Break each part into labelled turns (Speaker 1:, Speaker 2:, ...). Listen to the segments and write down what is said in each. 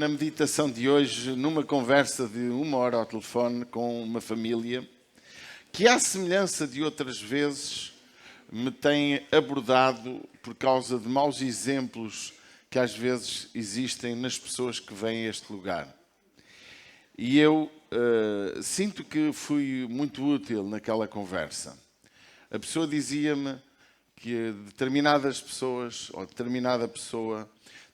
Speaker 1: na meditação de hoje, numa conversa de 1 hora ao telefone com uma família, que à semelhança de outras vezes me tem abordado por causa de maus exemplos que às vezes existem nas pessoas que vêm a este lugar. E eu sinto que fui muito útil naquela conversa. A pessoa dizia-me que determinadas pessoas ou determinada pessoa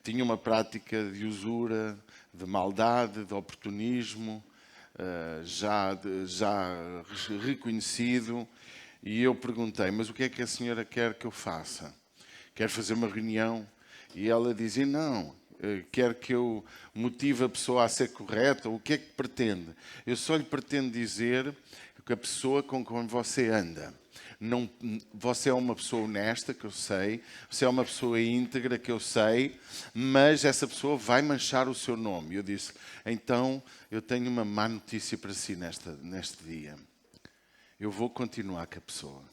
Speaker 1: tinha uma prática de usura, de maldade, de oportunismo, já reconhecido. E eu perguntei, mas o que é que a senhora quer que eu faça? Quer fazer uma reunião? E ela dizia, não, quer que eu motive a pessoa a ser correta? O que é que pretende? Eu só lhe pretendo dizer que a pessoa com quem você anda, não, você é uma pessoa honesta, que eu sei, você é uma pessoa íntegra, que eu sei, mas essa pessoa vai manchar o seu nome. Eu disse, então eu tenho uma má notícia para si neste dia. Eu vou continuar com a pessoa.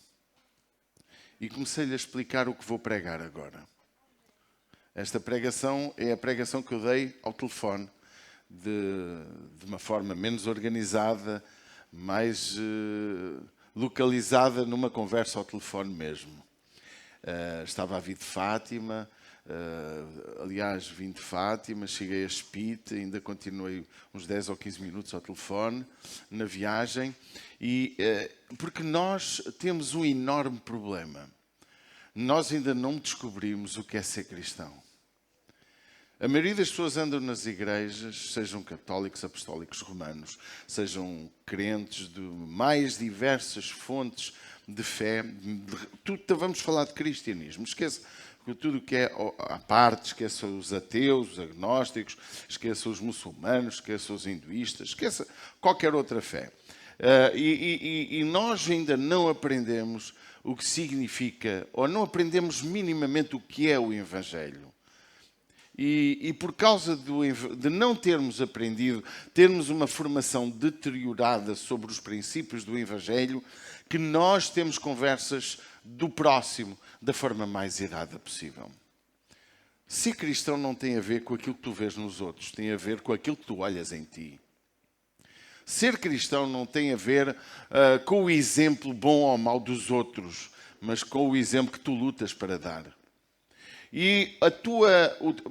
Speaker 1: E comecei-lhe a explicar o que vou pregar agora. Esta pregação é a pregação que eu dei ao telefone, de uma forma menos organizada, mais localizada numa conversa ao telefone mesmo. Estava a vir de Fátima, aliás, vim de Fátima, cheguei a Espite, ainda continuei uns 10 ou 15 minutos ao telefone, na viagem, e porque nós temos um enorme problema. Nós ainda não descobrimos o que é ser cristão. A maioria das pessoas andam nas igrejas, sejam católicos, apostólicos, romanos, sejam crentes de mais diversas fontes de fé. Vamos falar de cristianismo. Esqueça tudo o que é à parte, esqueça os ateus, os agnósticos, esqueça os muçulmanos, esqueça os hinduístas, esqueça qualquer outra fé. E nós ainda não aprendemos o que significa, ou não aprendemos minimamente o que é o Evangelho. E por causa de não termos aprendido, termos uma formação deteriorada sobre os princípios do Evangelho, que nós temos conversas do próximo da forma mais errada possível. Ser cristão não tem a ver com aquilo que tu vês nos outros, tem a ver com aquilo que tu olhas em ti. Ser cristão não tem a ver com o exemplo bom ou mau dos outros, mas com o exemplo que tu lutas para dar. E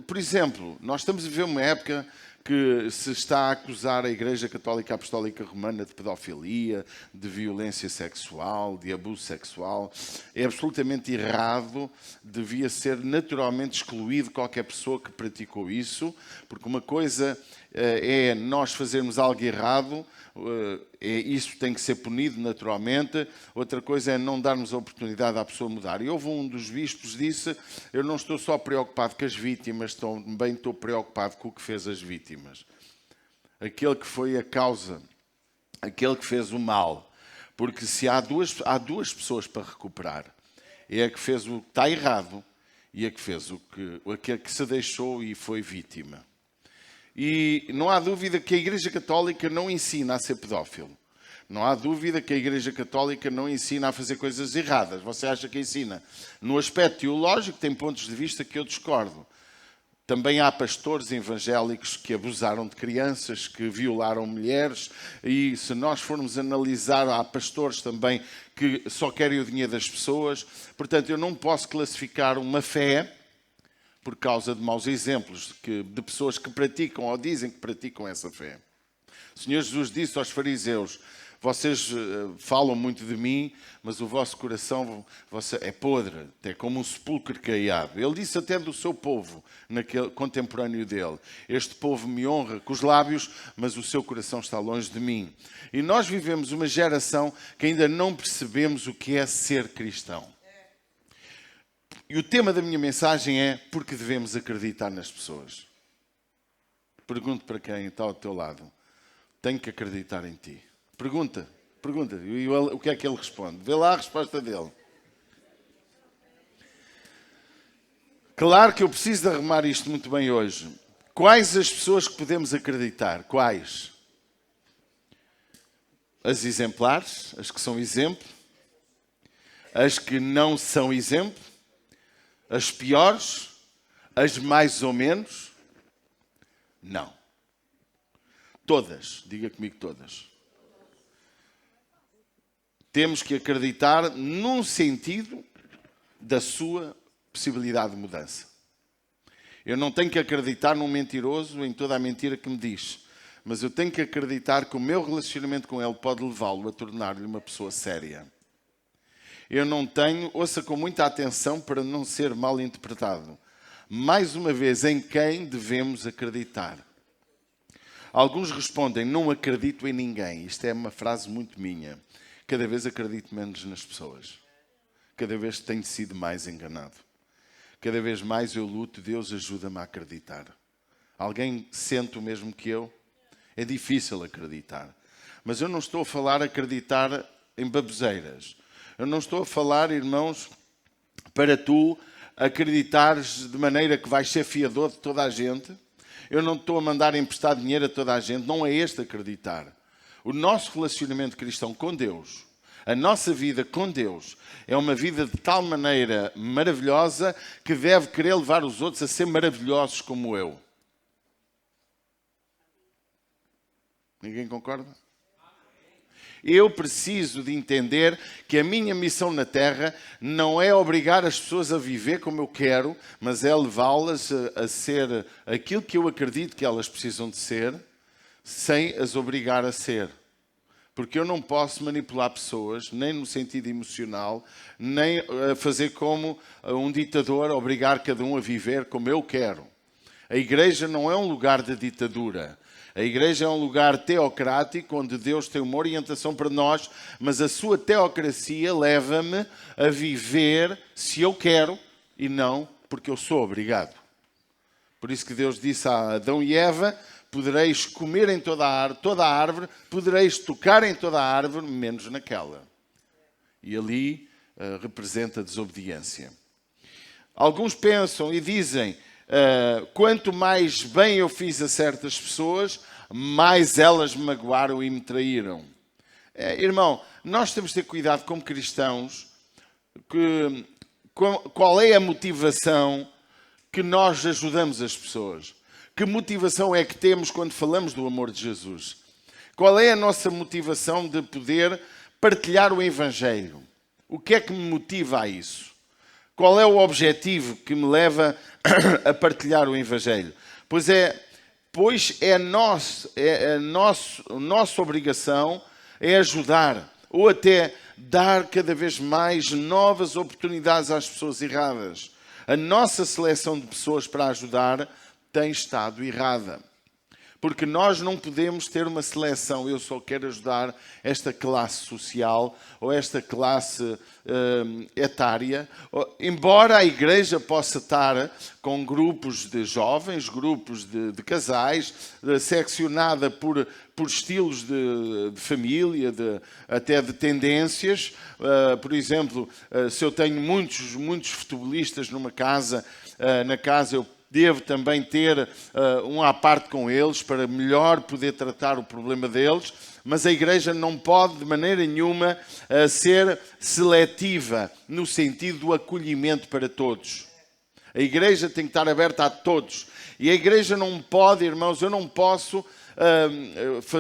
Speaker 1: por exemplo, nós estamos a viver uma época que se está a acusar a Igreja Católica Apostólica Romana de pedofilia, de violência sexual, de abuso sexual. É absolutamente errado, devia ser naturalmente excluído qualquer pessoa que praticou isso, porque uma coisa é nós fazermos algo errado, isso tem que ser punido naturalmente. Outra coisa é não darmos a oportunidade à pessoa mudar. E houve um dos bispos que disse, eu não estou só preocupado com as vítimas, também estou preocupado com o que fez as vítimas. Aquele que foi a causa, aquele que fez o mal. Porque se há duas pessoas para recuperar, é a que fez o que está errado e a que fez aquele que se deixou e foi vítima. E não há dúvida que a Igreja Católica não ensina a ser pedófilo. Não há dúvida que a Igreja Católica não ensina a fazer coisas erradas. Você acha que ensina? No aspecto teológico tem pontos de vista que eu discordo. Também há pastores evangélicos que abusaram de crianças, que violaram mulheres. E se nós formos analisar, há pastores também que só querem o dinheiro das pessoas. Portanto, eu não posso classificar uma fé por causa de maus exemplos de pessoas que praticam ou dizem que praticam essa fé. O Senhor Jesus disse aos fariseus, vocês falam muito de mim, mas o vosso coração é podre, é como um sepulcro caiado. Ele disse até do seu povo, contemporâneo dele, este povo me honra com os lábios, mas o seu coração está longe de mim. E nós vivemos uma geração que ainda não percebemos o que é ser cristão. E o tema da minha mensagem é porque devemos acreditar nas pessoas. Pergunto para quem está ao teu lado. Tenho que acreditar em ti. Pergunta. E o que é que ele responde? Vê lá a resposta dele. Claro que eu preciso de arrumar isto muito bem hoje. Quais as pessoas que podemos acreditar? Quais? As exemplares, as que são exemplo. As que não são exemplo. As piores, as mais ou menos. Não. Todas, diga comigo todas. Temos que acreditar num sentido da sua possibilidade de mudança. Eu não tenho que acreditar num mentiroso em toda a mentira que me diz, mas eu tenho que acreditar que o meu relacionamento com ele pode levá-lo a tornar-lhe uma pessoa séria. Eu não tenho, ouça com muita atenção para não ser mal interpretado, mais uma vez, em quem devemos acreditar. Alguns respondem, não acredito em ninguém. Isto é uma frase muito minha. Cada vez acredito menos nas pessoas. Cada vez tenho sido mais enganado. Cada vez mais eu luto, Deus ajuda-me a acreditar. Alguém sente o mesmo que eu? É difícil acreditar. Mas eu não estou a falar acreditar em baboseiras. Eu não estou a falar, irmãos, para tu acreditares de maneira que vais ser fiador de toda a gente. Eu não estou a mandar emprestar dinheiro a toda a gente. Não é este acreditar. O nosso relacionamento cristão com Deus, a nossa vida com Deus, é uma vida de tal maneira maravilhosa que deve querer levar os outros a ser maravilhosos como eu. Ninguém concorda? Eu preciso de entender que a minha missão na Terra não é obrigar as pessoas a viver como eu quero, mas é levá-las a ser aquilo que eu acredito que elas precisam de ser, sem as obrigar a ser. Porque eu não posso manipular pessoas, nem no sentido emocional, nem fazer como um ditador, obrigar cada um a viver como eu quero. A igreja não é um lugar de ditadura. A igreja é um lugar teocrático, onde Deus tem uma orientação para nós, mas a sua teocracia leva-me a viver se eu quero e não porque eu sou obrigado. Por isso que Deus disse a Adão e Eva, podereis comer em toda a árvore, podereis tocar em toda a árvore, menos naquela. E ali representa a desobediência. Alguns pensam e dizem, quanto mais bem eu fiz a certas pessoas, mais elas me magoaram e me traíram. Irmão, nós temos de ter cuidado como cristãos, qual é a motivação que nós ajudamos as pessoas? Que motivação é que temos quando falamos do amor de Jesus? Qual é a nossa motivação de poder partilhar o Evangelho? O que é que me motiva a isso? Qual é o objetivo que me leva a partilhar o Evangelho? Pois é nossa obrigação é ajudar ou até dar cada vez mais novas oportunidades às pessoas erradas. A nossa seleção de pessoas para ajudar tem estado errada. Porque nós não podemos ter uma seleção, eu só quero ajudar esta classe social ou esta classe etária. Embora a igreja possa estar com grupos de jovens, grupos de casais, seccionada por estilos de família, até de tendências. Por exemplo, se eu tenho muitos futebolistas numa casa, na casa eu devo também ter um à parte com eles para melhor poder tratar o problema deles, mas a igreja não pode de maneira nenhuma ser seletiva no sentido do acolhimento para todos. A igreja tem que estar aberta a todos. E a igreja não pode, irmãos, eu não posso,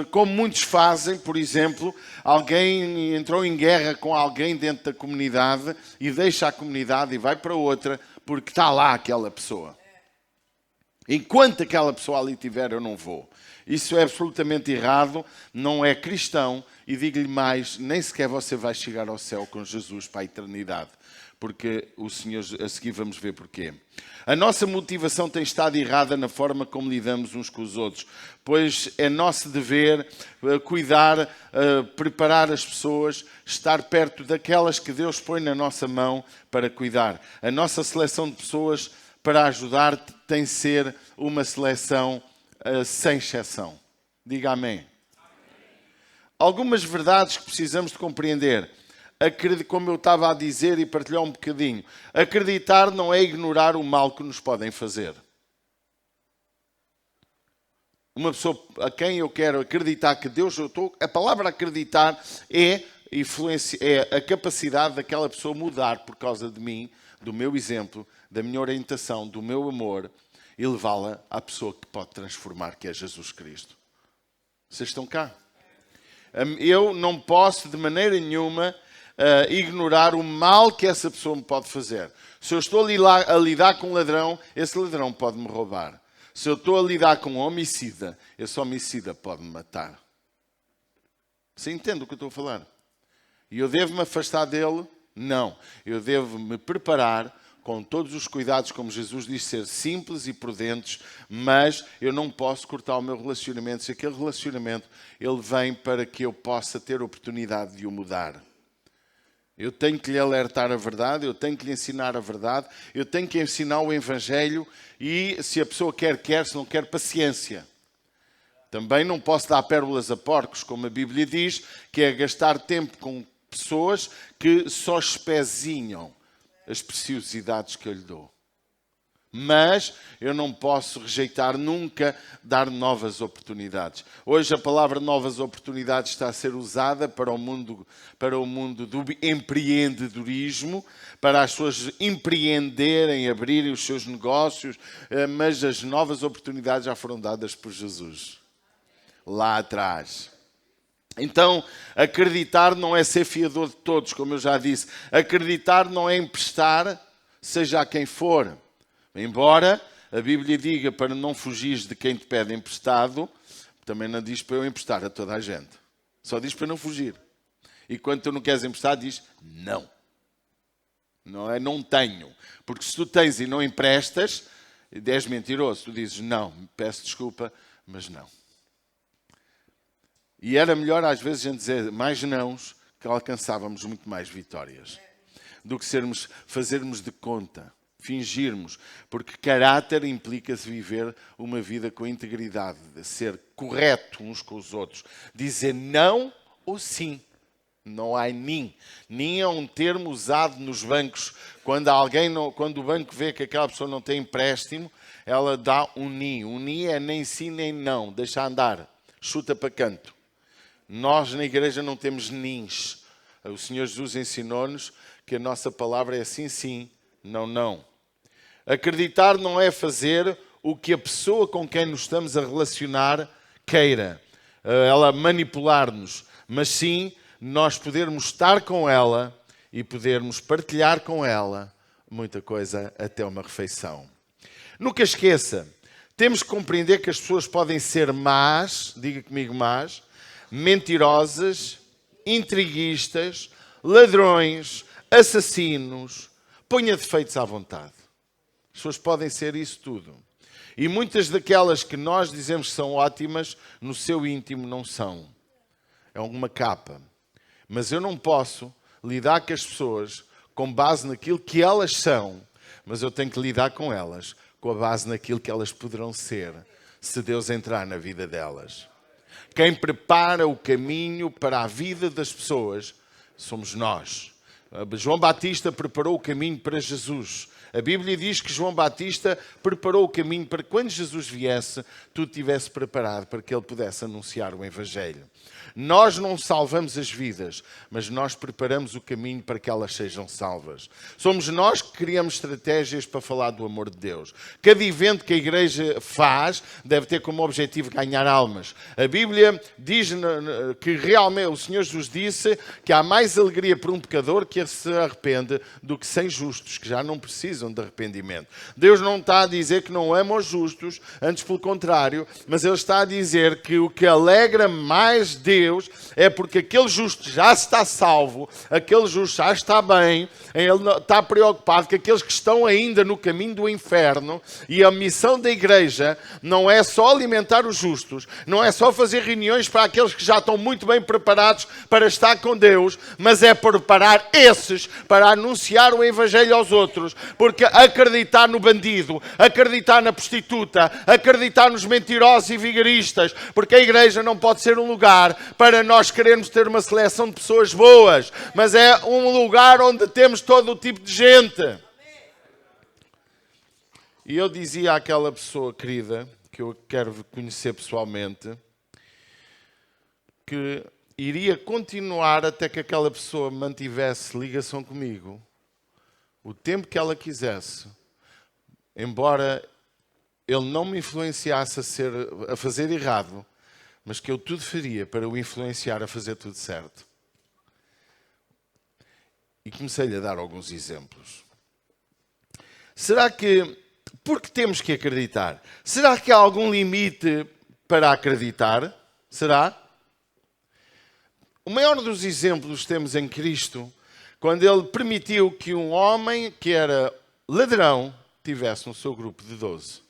Speaker 1: como muitos fazem, por exemplo, alguém entrou em guerra com alguém dentro da comunidade e deixa a comunidade e vai para outra porque está lá aquela pessoa. Enquanto aquela pessoa ali estiver, eu não vou. Isso é absolutamente errado, não é cristão. E digo-lhe mais, nem sequer você vai chegar ao céu com Jesus para a eternidade. Porque o Senhor, a seguir vamos ver porquê. A nossa motivação tem estado errada na forma como lidamos uns com os outros. Pois é nosso dever cuidar, preparar as pessoas, estar perto daquelas que Deus põe na nossa mão para cuidar. A nossa seleção de pessoas para ajudar tem de ser uma seleção sem exceção. Diga amém. Algumas verdades que precisamos de compreender. Como eu estava a dizer e partilhar um bocadinho. Acreditar não é ignorar o mal que nos podem fazer. Uma pessoa a quem eu quero acreditar que Deus, a palavra acreditar é a capacidade daquela pessoa mudar por causa de mim, do meu exemplo, da minha orientação, do meu amor. e levá-la à pessoa que pode transformar, que é Jesus Cristo. Vocês estão cá? Eu não posso de maneira nenhuma ignorar o mal que essa pessoa me pode fazer. Se eu estou a lidar com um ladrão, esse ladrão pode me roubar. Se eu estou a lidar com um homicida, esse homicida pode me matar. Você entende o que eu estou a falar? E eu devo me afastar dele? Não. Eu devo me preparar com todos os cuidados, como Jesus disse, ser simples e prudentes, mas eu não posso cortar o meu relacionamento. Se aquele relacionamento ele vem para que eu possa ter a oportunidade de o mudar. Eu tenho que lhe alertar a verdade, eu tenho que lhe ensinar a verdade, eu tenho que ensinar o Evangelho e se a pessoa quer, se não quer, paciência. Também não posso dar pérolas a porcos, como a Bíblia diz, que é gastar tempo com pessoas que só espezinham as preciosidades que eu lhe dou. Mas eu não posso rejeitar nunca dar novas oportunidades. Hoje a palavra novas oportunidades está a ser usada para o mundo do empreendedorismo, para as pessoas empreenderem, abrirem os seus negócios, mas as novas oportunidades já foram dadas por Jesus, lá atrás. Então, acreditar não é ser fiador de todos, como eu já disse. Acreditar não é emprestar, seja a quem for. Embora a Bíblia diga para não fugir de quem te pede emprestado, também não diz para eu emprestar a toda a gente. Só diz para não fugir. E quando tu não queres emprestar, diz não. Não é não tenho. Porque se tu tens e não emprestas, és mentiroso. Tu dizes não, peço desculpa, mas não. E era melhor às vezes a gente dizer mais nãos, que alcançávamos muito mais vitórias. Do que fazermos de conta. Fingirmos, porque caráter implica-se viver uma vida com integridade, ser correto uns com os outros, dizer não ou sim. Não há nem. Nem é um termo usado nos bancos. Quando o banco vê que aquela pessoa não tem empréstimo, ela dá um ni. Um ni é nem sim nem não, deixa andar, chuta para canto. Nós na igreja não temos nins. O Senhor Jesus ensinou-nos que a nossa palavra é sim, sim, não, não. Acreditar não é fazer o que a pessoa com quem nos estamos a relacionar queira, ela manipular-nos, mas sim nós podermos estar com ela e podermos partilhar com ela muita coisa até uma refeição. Nunca esqueça, temos que compreender que as pessoas podem ser más, diga comigo más, mentirosas, intriguistas, ladrões, assassinos, ponha defeitos à vontade. As pessoas podem ser isso tudo. E muitas daquelas que nós dizemos que são ótimas, no seu íntimo não são. É uma capa. Mas eu não posso lidar com as pessoas com base naquilo que elas são, mas eu tenho que lidar com elas com a base naquilo que elas poderão ser, se Deus entrar na vida delas. Quem prepara o caminho para a vida das pessoas somos nós. João Batista preparou o caminho para Jesus. A Bíblia diz que João Batista preparou o caminho para que quando Jesus viesse, tudo estivesse preparado para que ele pudesse anunciar o Evangelho. Nós não salvamos as vidas, mas nós preparamos o caminho para que elas sejam salvas. Somos nós que criamos estratégias para falar do amor de Deus. Cada evento que a igreja faz deve ter como objetivo ganhar almas. A Bíblia diz que realmente o Senhor Jesus disse que há mais alegria por um pecador que se arrepende do que 100 justos, que já não precisam de arrependimento. Deus não está a dizer que não ama os justos, antes pelo contrário, mas Ele está a dizer que o que alegra mais Deus é porque aquele justo já está salvo, aquele justo já está bem, ele não está preocupado que aqueles que estão ainda no caminho do inferno, e a missão da igreja não é só alimentar os justos, não é só fazer reuniões para aqueles que já estão muito bem preparados para estar com Deus, mas é preparar esses para anunciar o Evangelho aos outros, porque acreditar no bandido, acreditar na prostituta, acreditar nos mentirosos e vigaristas, porque a igreja não pode ser um lugar para nós queremos ter uma seleção de pessoas boas, mas é um lugar onde temos todo o tipo de gente. E eu dizia àquela pessoa querida, que eu quero conhecer pessoalmente, que iria continuar até que aquela pessoa mantivesse ligação comigo, o tempo que ela quisesse, embora ele não me influenciasse a fazer errado, mas que eu tudo faria para o influenciar a fazer tudo certo. E comecei-lhe a dar alguns exemplos. Será que, porque temos que acreditar, será que há algum limite para acreditar? Será? O maior dos exemplos temos em Cristo, quando ele permitiu que um homem que era ladrão tivesse no seu grupo de 12.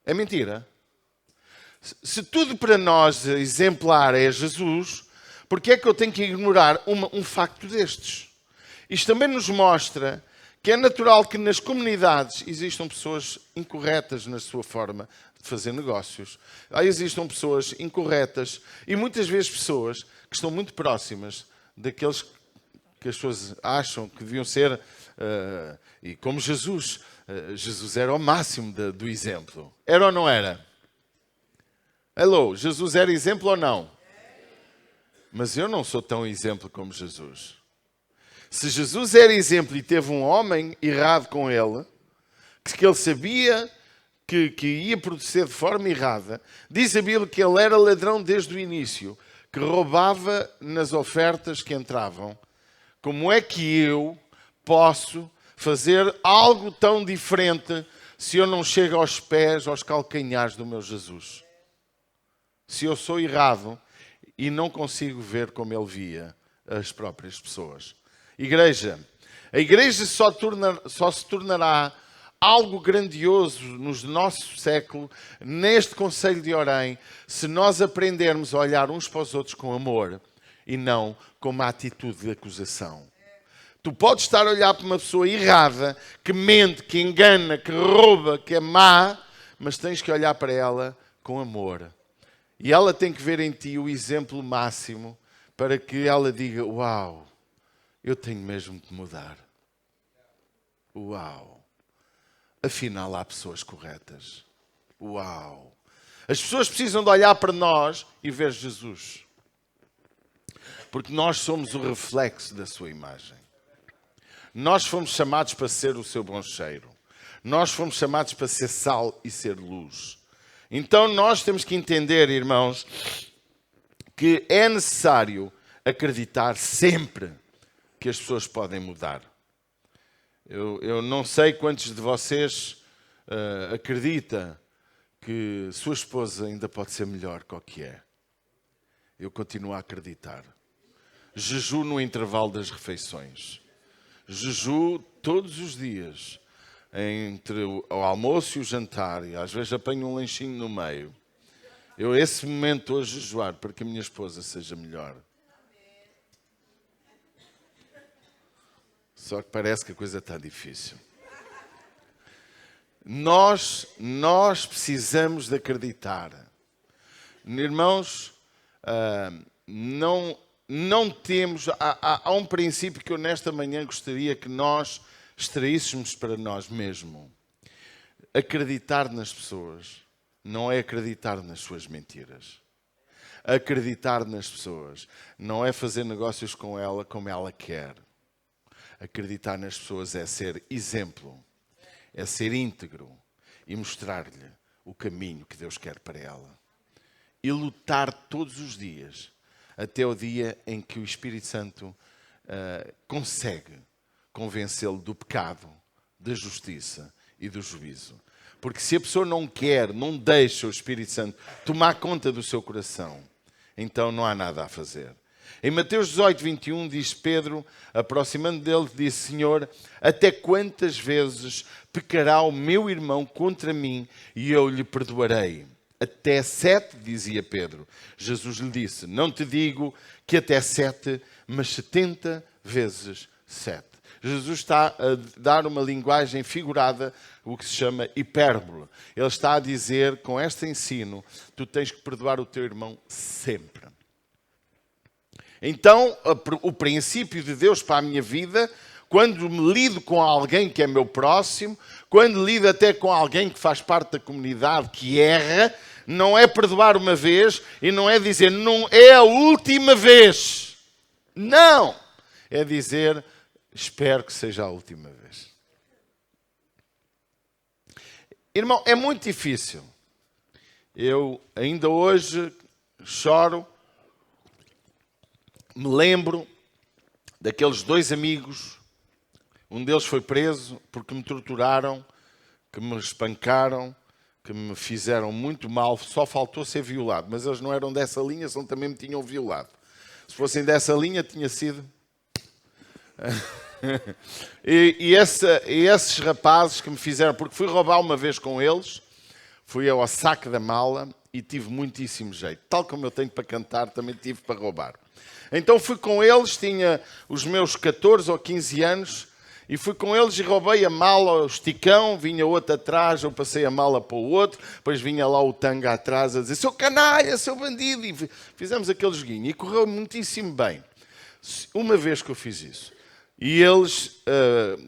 Speaker 1: É mentira? Se tudo para nós exemplar é Jesus, porque é que eu tenho que ignorar um facto destes? Isto também nos mostra que é natural que nas comunidades existam pessoas incorretas na sua forma de fazer negócios. Existam pessoas incorretas e muitas vezes pessoas que estão muito próximas daqueles que as pessoas acham que deviam ser, e como Jesus, Jesus era o máximo do exemplo. Era ou não era? Hello, Jesus era exemplo ou não? Mas eu não sou tão exemplo como Jesus. Se Jesus era exemplo e teve um homem errado com ele, que ele sabia que ia produzir de forma errada, diz a Bíblia que ele era ladrão desde o início, que roubava nas ofertas que entravam. Como é que eu posso fazer algo tão diferente se eu não chego aos pés, aos calcanhares do meu Jesus? Se eu sou errado e não consigo ver como ele via as próprias pessoas. Igreja, a igreja só se tornará algo grandioso no nosso século, neste Conselho de Orem, se nós aprendermos a olhar uns para os outros com amor e não com uma atitude de acusação. Tu podes estar a olhar para uma pessoa errada, que mente, que engana, que rouba, que é má, mas tens que olhar para ela com amor. E ela tem que ver em ti o exemplo máximo para que ela diga, uau, eu tenho mesmo que mudar. Uau. Afinal, há pessoas corretas. Uau. As pessoas precisam de olhar para nós e ver Jesus. Porque nós somos o reflexo da sua imagem. Nós fomos chamados para ser o seu bom cheiro. Nós fomos chamados para ser sal e ser luz. Então nós temos que entender, irmãos, que é necessário acreditar sempre que as pessoas podem mudar. Eu não sei quantos de vocês acredita que sua esposa ainda pode ser melhor que o que é. Eu continuo a acreditar. Jejum no intervalo das refeições. Jejum todos os dias. Entre o almoço e o jantar, e às vezes apanho um lanchinho no meio. Esse momento estou a jejuar para que a minha esposa seja melhor. Só que parece que a coisa está difícil. Nós precisamos de acreditar. Irmãos, não temos... Há um princípio que eu nesta manhã gostaria que nós extraíssemos para nós mesmos. Acreditar nas pessoas não é acreditar nas suas mentiras. Acreditar nas pessoas não é fazer negócios com ela como ela quer. Acreditar nas pessoas é ser exemplo, é ser íntegro e mostrar-lhe o caminho que Deus quer para ela. E lutar todos os dias, até o dia em que o Espírito Santo consegue convencê-lo do pecado, da justiça e do juízo. Porque se a pessoa não quer, não deixa o Espírito Santo tomar conta do seu coração, então não há nada a fazer. Em Mateus 18, 21, diz Pedro, aproximando dele, disse, Senhor, até quantas vezes pecará o meu irmão contra mim e eu lhe perdoarei? Até 7, dizia Pedro. Jesus lhe disse, não te digo que até 7, mas 70 vezes 7. Jesus está a dar uma linguagem figurada, o que se chama hipérbole. Ele está a dizer, com este ensino, tu tens que perdoar o teu irmão sempre. Então, o princípio de Deus para a minha vida, quando me lido com alguém que é meu próximo, quando lido até com alguém que faz parte da comunidade que erra, não é perdoar uma vez e não é dizer, não é a última vez. Não! É dizer, espero que seja a última vez. Irmão, é muito difícil. Eu ainda hoje choro, me lembro daqueles 2 amigos, um deles foi preso porque me torturaram, que me espancaram, que me fizeram muito mal, só faltou ser violado, mas eles não eram dessa linha, senão também me tinham violado. Se fossem dessa linha, tinha sido... e esses rapazes que me fizeram, porque fui roubar uma vez com eles, fui ao saco da mala e tive muitíssimo jeito. Tal como eu tenho para cantar, também tive para roubar. Então fui com eles, tinha os meus 14 ou 15 anos, e fui com eles e roubei a mala ao esticão, vinha outro atrás, eu passei a mala para o outro, depois vinha lá o tanga atrás a dizer, seu canalha, seu bandido, e fizemos aquele joguinho. E correu muitíssimo bem. Uma vez que eu fiz isso. E eles,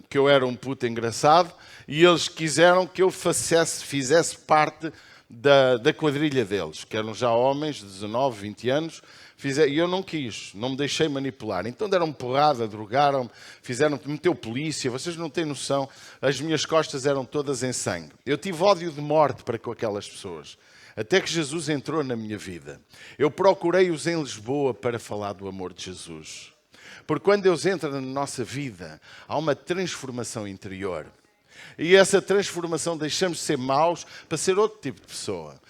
Speaker 1: que eu era um puto engraçado, e eles quiseram que eu fizesse parte da quadrilha deles, que eram já homens de 19, 20 anos, e eu não quis, não me deixei manipular. Então deram-me porrada, drogaram-me, meteu polícia, vocês não têm noção, as minhas costas eram todas em sangue. Eu tive ódio de morte para com aquelas pessoas, até que Jesus entrou na minha vida. Eu procurei-os em Lisboa para falar do amor de Jesus. Porque quando Deus entra na nossa vida, há uma transformação interior. E essa transformação deixamos de ser maus para ser outro tipo de pessoa.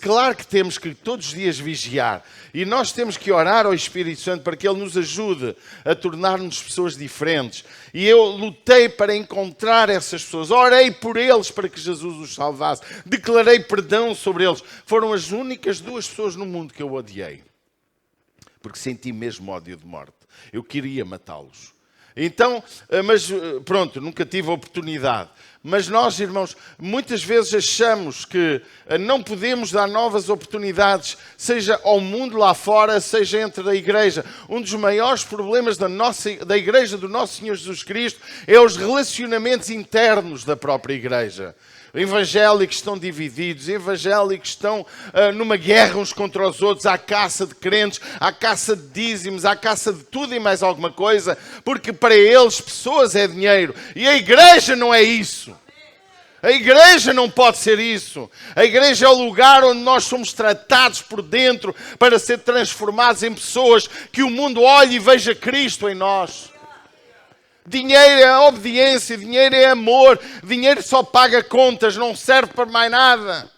Speaker 1: Claro que temos que todos os dias vigiar. E nós temos que orar ao Espírito Santo para que Ele nos ajude a tornar-nos pessoas diferentes. E eu lutei para encontrar essas pessoas. Orei por eles para que Jesus os salvasse. Declarei perdão sobre eles. Foram as únicas 2 pessoas no mundo que eu odiei. Porque senti mesmo ódio de morte. Eu queria matá-los. Então, mas pronto, nunca tive a oportunidade. Mas nós, irmãos, muitas vezes achamos que não podemos dar novas oportunidades, seja ao mundo lá fora, seja entre a igreja. Um dos maiores problemas da igreja do nosso Senhor Jesus Cristo é os relacionamentos internos da própria igreja. Evangélicos estão divididos, evangélicos estão numa guerra uns contra os outros, à caça de crentes, à caça de dízimos, à caça de tudo e mais alguma coisa, porque para eles pessoas é dinheiro e a igreja não é isso. A igreja não pode ser isso. A igreja é o lugar onde nós somos tratados por dentro para ser transformados em pessoas que o mundo olhe e veja Cristo em nós. Dinheiro é obediência, dinheiro é amor, dinheiro só paga contas, não serve para mais nada.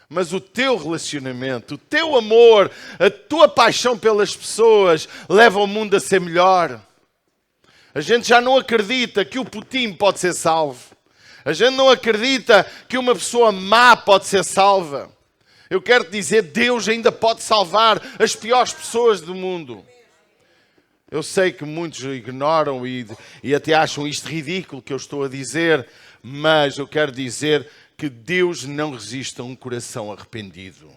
Speaker 1: Mas o teu relacionamento, o teu amor, a tua paixão pelas pessoas leva o mundo a ser melhor. A gente já não acredita que o Putin pode ser salvo. A gente não acredita que uma pessoa má pode ser salva. Eu quero te dizer, Deus ainda pode salvar as piores pessoas do mundo. Eu sei que muitos ignoram e até acham isto ridículo que eu estou a dizer, mas eu quero dizer que Deus não resiste a um coração arrependido,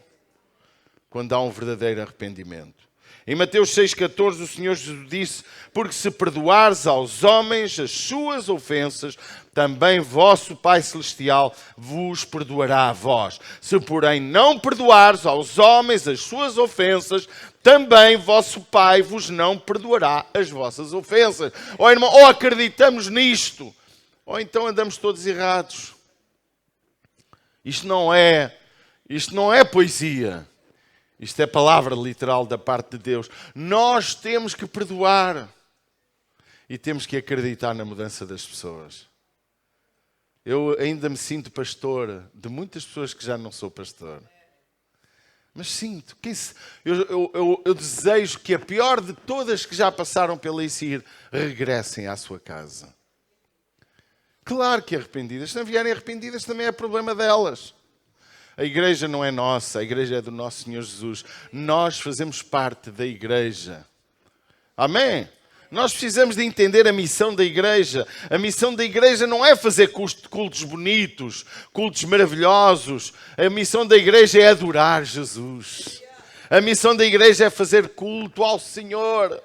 Speaker 1: quando há um verdadeiro arrependimento. Em Mateus 6,14 o Senhor Jesus disse, porque se perdoares aos homens as suas ofensas, também vosso Pai Celestial vos perdoará a vós. Se porém não perdoares aos homens as suas ofensas, também vosso Pai vos não perdoará as vossas ofensas. Ou irmão, ou acreditamos nisto, ou então andamos todos errados. Isto não é poesia. Isto é palavra literal da parte de Deus. Nós temos que perdoar. E temos que acreditar na mudança das pessoas. Eu ainda me sinto pastor de muitas pessoas que já não sou pastor. Mas sinto. Eu desejo que a pior de todas que já passaram pela ICIR regressem à sua casa. Claro que arrependidas. Se não vierem arrependidas também é problema delas. A igreja não é nossa, a igreja é do nosso Senhor Jesus. Nós fazemos parte da igreja. Amém? Nós precisamos de entender a missão da igreja. A missão da igreja não é fazer cultos bonitos, cultos maravilhosos. A missão da igreja é adorar Jesus. A missão da igreja é fazer culto ao Senhor.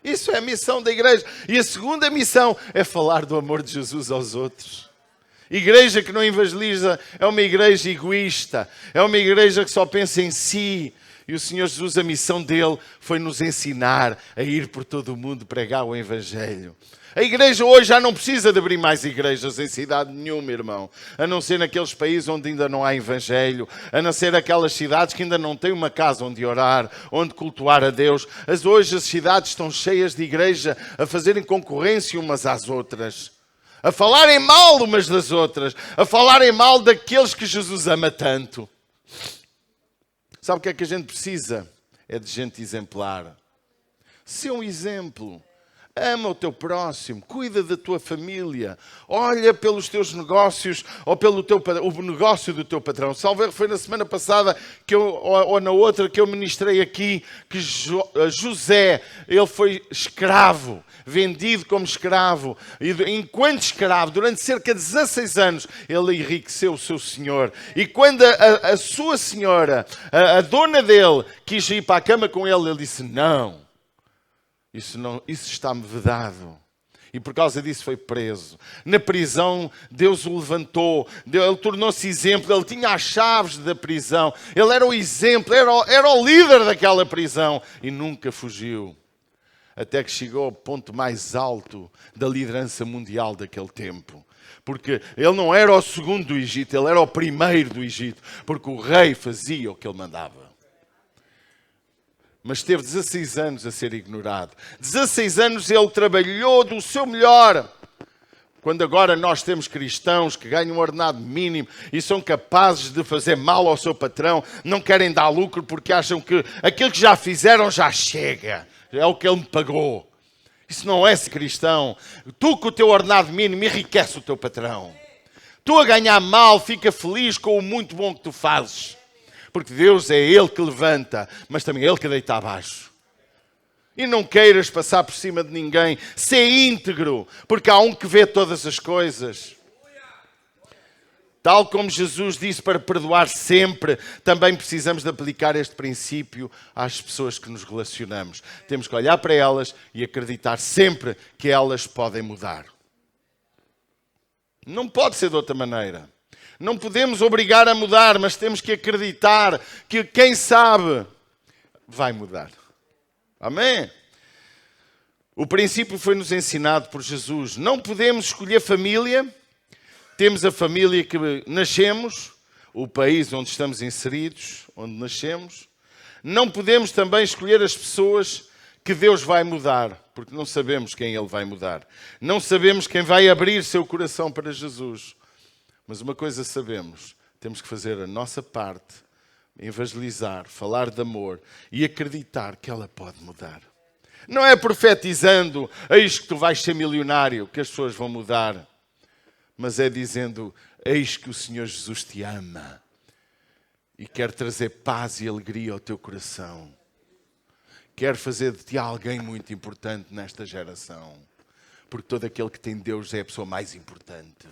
Speaker 1: Isso é a missão da igreja. E a segunda missão é falar do amor de Jesus aos outros. Igreja que não evangeliza é uma igreja egoísta, é uma igreja que só pensa em si. E o Senhor Jesus, a missão dele foi nos ensinar a ir por todo o mundo pregar o Evangelho. A igreja hoje já não precisa de abrir mais igrejas em cidade nenhuma, irmão. A não ser naqueles países onde ainda não há Evangelho. A não ser aquelas cidades que ainda não têm uma casa onde orar, onde cultuar a Deus. Hoje as cidades estão cheias de igreja a fazerem concorrência umas às outras. A falarem mal umas das outras. A falarem mal daqueles que Jesus ama tanto. Sabe o que é que a gente precisa? É de gente exemplar. Ser um exemplo. Ama o teu próximo, cuida da tua família, olha pelos teus negócios ou pelo o negócio do teu patrão. Salve, foi na semana passada ou na outra que eu ministrei aqui que José, ele foi escravo, vendido como escravo. E enquanto escravo, durante cerca de 16 anos, ele enriqueceu o seu senhor. E quando a sua senhora, a dona dele, quis ir para a cama com ele, ele disse não. Isso está-me vedado. E por causa disso foi preso. Na prisão, Deus o levantou. Ele tornou-se exemplo. Ele tinha as chaves da prisão. Ele era o exemplo, era o líder daquela prisão. E nunca fugiu. Até que chegou ao ponto mais alto da liderança mundial daquele tempo. Porque ele não era o segundo do Egito, ele era o primeiro do Egito. Porque o rei fazia o que ele mandava. Mas teve 16 anos a ser ignorado. 16 anos ele trabalhou do seu melhor. Quando agora nós temos cristãos que ganham um ordenado mínimo e são capazes de fazer mal ao seu patrão, não querem dar lucro porque acham que aquilo que já fizeram já chega. É o que ele me pagou. Isso não é ser cristão. Tu com o teu ordenado mínimo enriquece o teu patrão. Tu a ganhar mal fica feliz com o muito bom que tu fazes. Porque Deus é Ele que levanta, mas também é Ele que deita abaixo. E não queiras passar por cima de ninguém. Sê íntegro, porque há um que vê todas as coisas. Tal como Jesus disse para perdoar sempre, também precisamos de aplicar este princípio às pessoas que nos relacionamos. Temos que olhar para elas e acreditar sempre que elas podem mudar. Não pode ser de outra maneira. Não podemos obrigar a mudar, mas temos que acreditar que quem sabe vai mudar. Amém? O princípio foi-nos ensinado por Jesus. Não podemos escolher família. Temos a família que nascemos, o país onde estamos inseridos, onde nascemos. Não podemos também escolher as pessoas que Deus vai mudar, porque não sabemos quem Ele vai mudar. Não sabemos quem vai abrir seu coração para Jesus. Mas uma coisa sabemos, temos que fazer a nossa parte, evangelizar, falar de amor e acreditar que ela pode mudar. Não é profetizando, eis que tu vais ser milionário, que as pessoas vão mudar. Mas é dizendo, eis que o Senhor Jesus te ama e quer trazer paz e alegria ao teu coração. Quer fazer de ti alguém muito importante nesta geração. Porque todo aquele que tem Deus é a pessoa mais importante.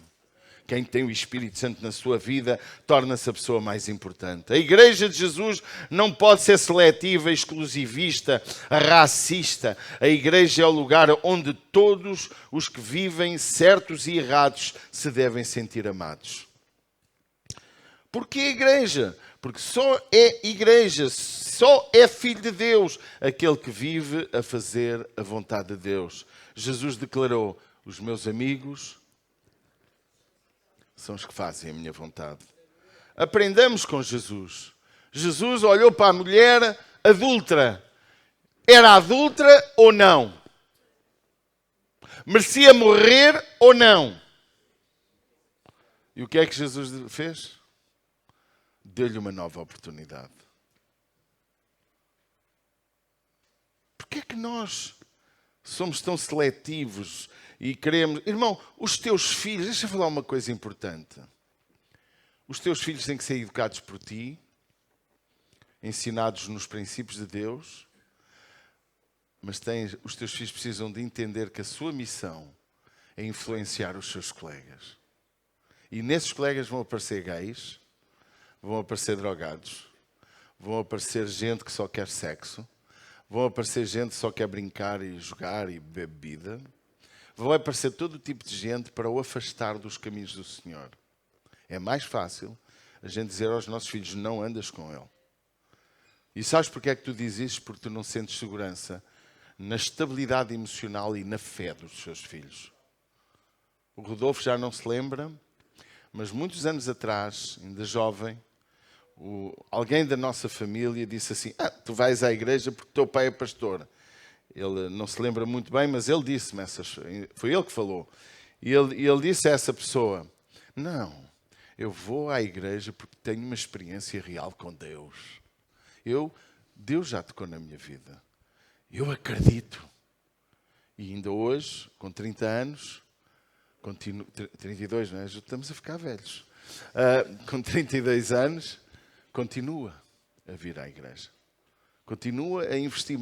Speaker 1: Quem tem o Espírito Santo na sua vida torna-se a pessoa mais importante. A Igreja de Jesus não pode ser seletiva, exclusivista, racista. A Igreja é o lugar onde todos os que vivem certos e errados se devem sentir amados. Porquê a Igreja? Porque só é Igreja, só é filho de Deus aquele que vive a fazer a vontade de Deus. Jesus declarou, os meus amigos são os que fazem a minha vontade. Aprendamos com Jesus. Jesus olhou para a mulher adúltera. Era adúltera ou não? Merecia morrer ou não? E o que é que Jesus fez? Deu-lhe uma nova oportunidade. Porquê é que nós somos tão seletivos e queremos... Irmão, os teus filhos... Deixa eu falar uma coisa importante. Os teus filhos têm que ser educados por ti, ensinados nos princípios de Deus, mas os teus filhos precisam de entender que a sua missão é influenciar os seus colegas. E nesses colegas vão aparecer gays, vão aparecer drogados, vão aparecer gente que só quer sexo, vão aparecer gente que só quer brincar e jogar e beber bebida. Vai aparecer todo o tipo de gente para o afastar dos caminhos do Senhor. É mais fácil a gente dizer aos nossos filhos, não andas com ele. E sabes porque é que tu dizes isso? Porque tu não sentes segurança na estabilidade emocional e na fé dos seus filhos. O Rodolfo já não se lembra, mas muitos anos atrás, ainda jovem, alguém da nossa família disse assim: tu vais à igreja porque teu pai é pastor. Ele não se lembra muito bem, mas ele disse-me foi ele que falou. E ele disse a essa pessoa: não, eu vou à igreja porque tenho uma experiência real com Deus. Deus já tocou na minha vida. Eu acredito. E ainda hoje, com 30 anos, 32, não é? Já estamos a ficar velhos. Com 32 anos, continua a vir à igreja. Continua a investir.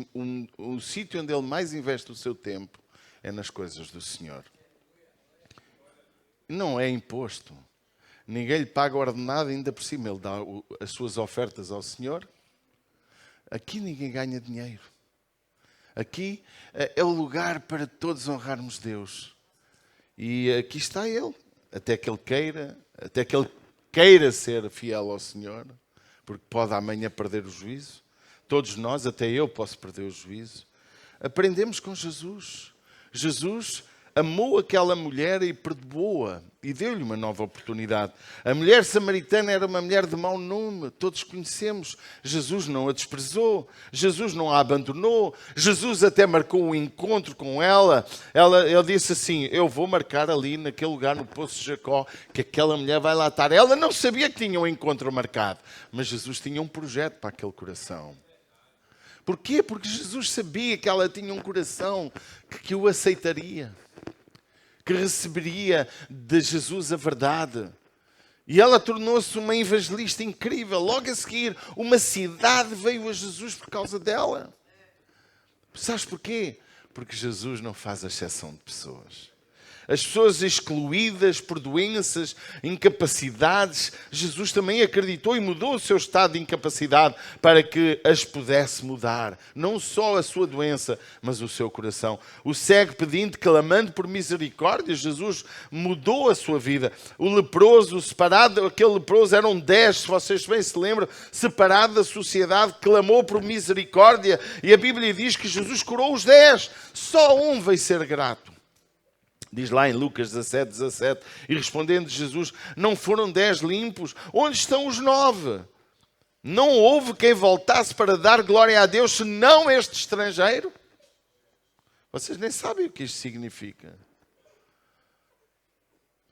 Speaker 1: O sítio onde ele mais investe o seu tempo é nas coisas do Senhor. Não é imposto. Ninguém lhe paga ordenado, ainda por cima ele dá as suas ofertas ao Senhor. Aqui ninguém ganha dinheiro. Aqui é o lugar para todos honrarmos Deus. E aqui está Ele, até que Ele queira ser fiel ao Senhor, porque pode amanhã perder o juízo. Todos nós, até eu, posso perder o juízo. Aprendemos com Jesus. Jesus amou aquela mulher e perdoou-a e deu-lhe uma nova oportunidade. A mulher samaritana era uma mulher de mau nome, todos conhecemos. Jesus não a desprezou, Jesus não a abandonou, Jesus até marcou um encontro com ela. Ele disse assim: eu vou marcar ali naquele lugar no Poço de Jacó, que aquela mulher vai lá estar. Ela não sabia que tinha um encontro marcado, mas Jesus tinha um projeto para aquele coração. Porquê? Porque Jesus sabia que ela tinha um coração que o aceitaria, que receberia de Jesus a verdade. E ela tornou-se uma evangelista incrível. Logo a seguir, uma cidade veio a Jesus por causa dela. Sabes porquê? Porque Jesus não faz exceção de pessoas. As pessoas excluídas por doenças, incapacidades, Jesus também acreditou e mudou o seu estado de incapacidade para que as pudesse mudar. Não só a sua doença, mas o seu coração. O cego pedindo, clamando por misericórdia, Jesus mudou a sua vida. O leproso, separado, aquele leproso eram 10, se vocês bem se lembram, separado da sociedade, clamou por misericórdia. E a Bíblia diz que Jesus curou os 10. Só um veio ser grato. Diz lá em Lucas 17:17, e respondendo Jesus: não foram 10 limpos? Onde estão os 9? Não houve quem voltasse para dar glória a Deus, senão este estrangeiro? Vocês nem sabem o que isto significa.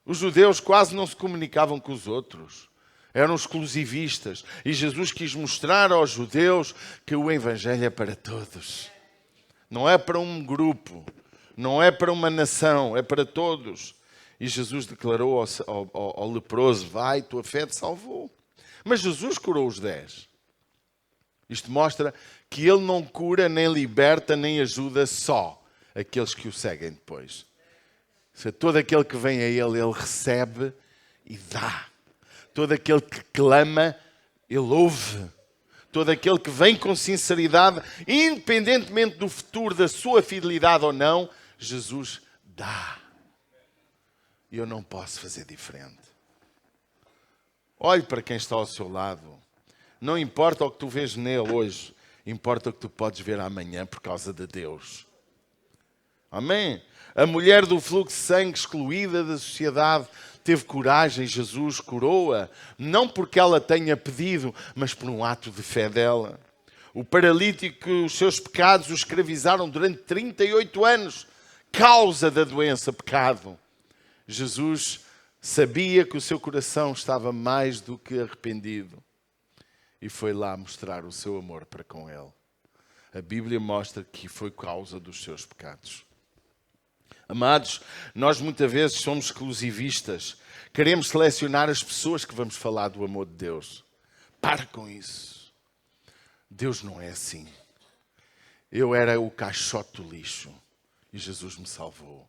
Speaker 1: Os judeus quase não se comunicavam com os outros. Eram exclusivistas. E Jesus quis mostrar aos judeus que o Evangelho é para todos. Não é para um grupo. Não é para uma nação, é para todos. E Jesus declarou ao leproso: vai, tua fé te salvou. Mas Jesus curou os 10. Isto mostra que Ele não cura, nem liberta, nem ajuda só aqueles que o seguem depois. Se todo aquele que vem a Ele, Ele recebe e dá. Todo aquele que clama, Ele ouve. Todo aquele que vem com sinceridade, independentemente do futuro, da sua fidelidade ou não, Jesus dá. E eu não posso fazer diferente. Olhe para quem está ao seu lado. Não importa o que tu vês nele hoje, importa o que tu podes ver amanhã por causa de Deus. Amém? A mulher do fluxo de sangue, excluída da sociedade, teve coragem, Jesus curou-a. Não porque ela tenha pedido, mas por um ato de fé dela. O paralítico, os seus pecados o escravizaram durante 38 anos. Causa da doença, pecado. Jesus sabia que o seu coração estava mais do que arrependido e foi lá mostrar o seu amor para com ele. A Bíblia mostra que foi causa dos seus pecados. Amados, nós muitas vezes somos exclusivistas. Queremos selecionar as pessoas que vamos falar do amor de Deus. Para com isso. Deus não é assim. Eu era o caixote do lixo. E Jesus me salvou.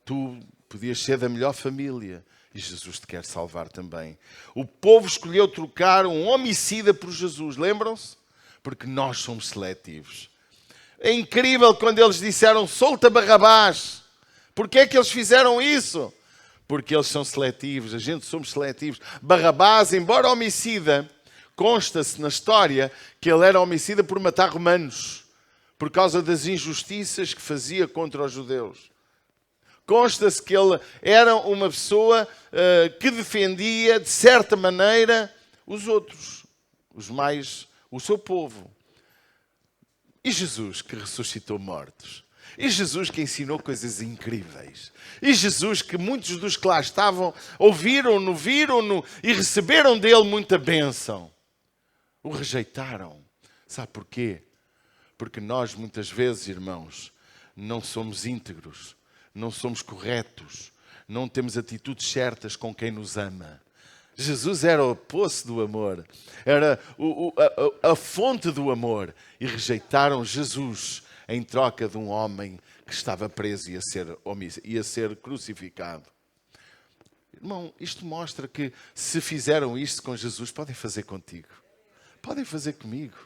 Speaker 1: Tu podias ser da melhor família. E Jesus te quer salvar também. O povo escolheu trocar um homicida por Jesus. Lembram-se? Porque nós somos seletivos. É incrível quando eles disseram: solta Barrabás. Porquê é que eles fizeram isso? Porque eles são seletivos. A gente somos seletivos. Barrabás, embora homicida, Consta-se na história que ele era homicida por matar romanos, por causa das injustiças que fazia contra os judeus. Consta-se que ele era uma pessoa que defendia, de certa maneira, os outros, o seu povo. E Jesus que ressuscitou mortos. E Jesus que ensinou coisas incríveis. E Jesus que muitos dos que lá estavam ouviram-no, viram-no e receberam dele muita bênção. O rejeitaram. Sabe porquê? Porque nós muitas vezes, irmãos, não somos íntegros, não somos corretos, não temos atitudes certas com quem nos ama. Jesus era o poço do amor, era a fonte do amor, e rejeitaram Jesus em troca de um homem que estava preso e ia ser crucificado. Irmão, isto mostra que se fizeram isto com Jesus, podem fazer contigo, podem fazer comigo.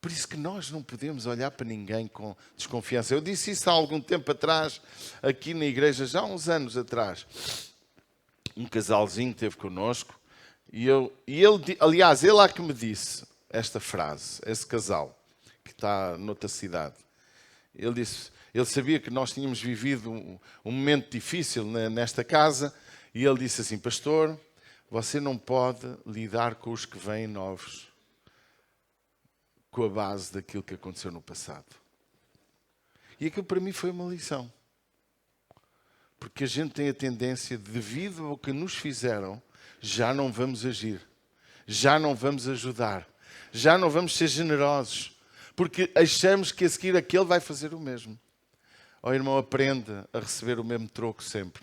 Speaker 1: Por isso que nós não podemos olhar para ninguém com desconfiança. Eu disse isso há algum tempo atrás, aqui na igreja, já há uns anos atrás. Um casalzinho esteve connosco e ele, aliás, ele é que me disse esta frase, esse casal, que está noutra cidade. Ele disse, ele sabia que nós tínhamos vivido um momento difícil nesta casa e ele disse assim: pastor, você não pode lidar com os que vêm novos com a base daquilo que aconteceu no passado. E aquilo para mim foi uma lição. Porque a gente tem a tendência, devido ao que nos fizeram, já não vamos agir, já não vamos ajudar, já não vamos ser generosos, porque achamos que a seguir aquele vai fazer o mesmo. Ó irmão, aprende a receber o mesmo troco sempre.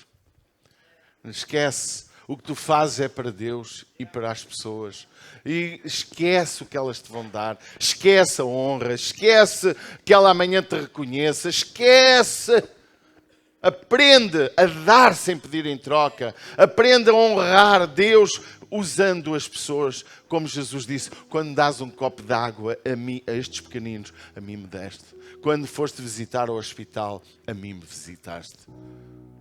Speaker 1: Esquece, o que tu fazes é para Deus e para as pessoas. E esquece o que elas te vão dar, esquece a honra, esquece que ela amanhã te reconheça, esquece. Aprende a dar sem pedir em troca. Aprende a honrar Deus usando as pessoas. Como Jesus disse, quando dás um copo de água a estes pequeninos, a mim me deste. Quando foste visitar ao hospital, a mim me visitaste.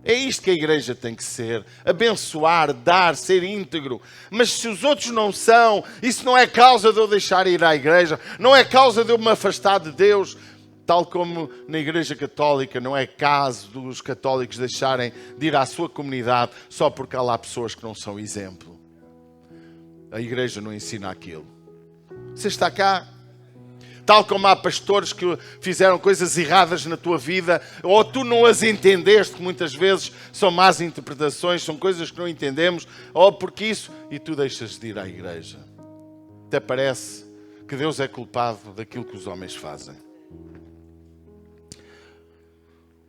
Speaker 1: É isto que a igreja tem que ser. Abençoar, dar, ser íntegro. Mas se os outros não são, isso não é causa de eu deixar ir à igreja. Não é causa de eu me afastar de Deus. Tal como na Igreja Católica, não é caso dos católicos deixarem de ir à sua comunidade só porque há lá pessoas que não são exemplo. A Igreja não ensina aquilo. Você está cá? Tal como há pastores que fizeram coisas erradas na tua vida, ou tu não as entendeste, muitas vezes são más interpretações, são coisas que não entendemos, ou porque isso, e tu deixas de ir à Igreja. Até parece que Deus é culpado daquilo que os homens fazem.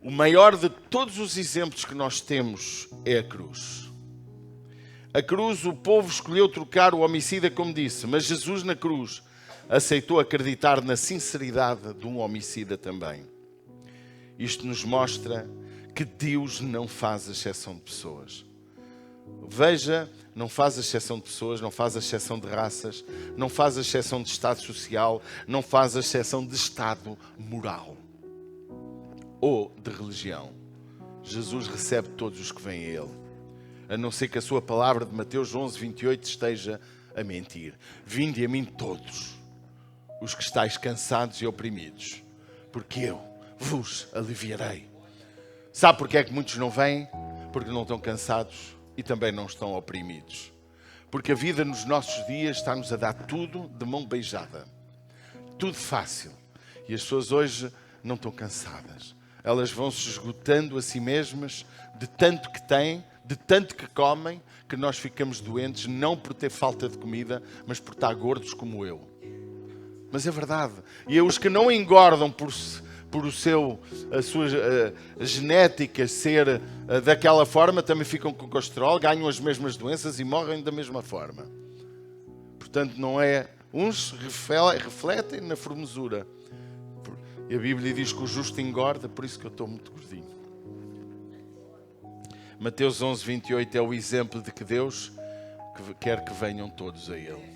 Speaker 1: O maior de todos os exemplos que nós temos é a cruz. A cruz, o povo escolheu trocar o homicida, como disse, mas Jesus na cruz aceitou acreditar na sinceridade de um homicida também. Isto nos mostra que Deus não faz exceção de pessoas. Veja, não faz exceção de pessoas, não faz exceção de raças, não faz exceção de estado social, não faz exceção de estado moral ou de religião. Jesus recebe todos os que vêm a Ele, a não ser que a sua palavra de Mateus 11, 28 esteja a mentir. Vinde a mim todos os que estáis cansados e oprimidos, porque eu vos aliviarei. Sabe porque é que muitos não vêm? Porque não estão cansados e também não estão oprimidos. Porque a vida nos nossos dias está-nos a dar tudo de mão beijada. Tudo fácil. E as pessoas hoje não estão cansadas. Elas vão se esgotando a si mesmas de tanto que têm, de tanto que comem, que nós ficamos doentes, não por ter falta de comida, mas por estar gordos como eu. Mas é verdade. E os que não engordam por a sua genética ser daquela forma, também ficam com colesterol, ganham as mesmas doenças e morrem da mesma forma. Portanto, não é... Uns refletem na formosura. E a Bíblia diz que o justo engorda, por isso que eu estou muito gordinho. Mateus 11, 28 é o exemplo de que Deus quer que venham todos a Ele.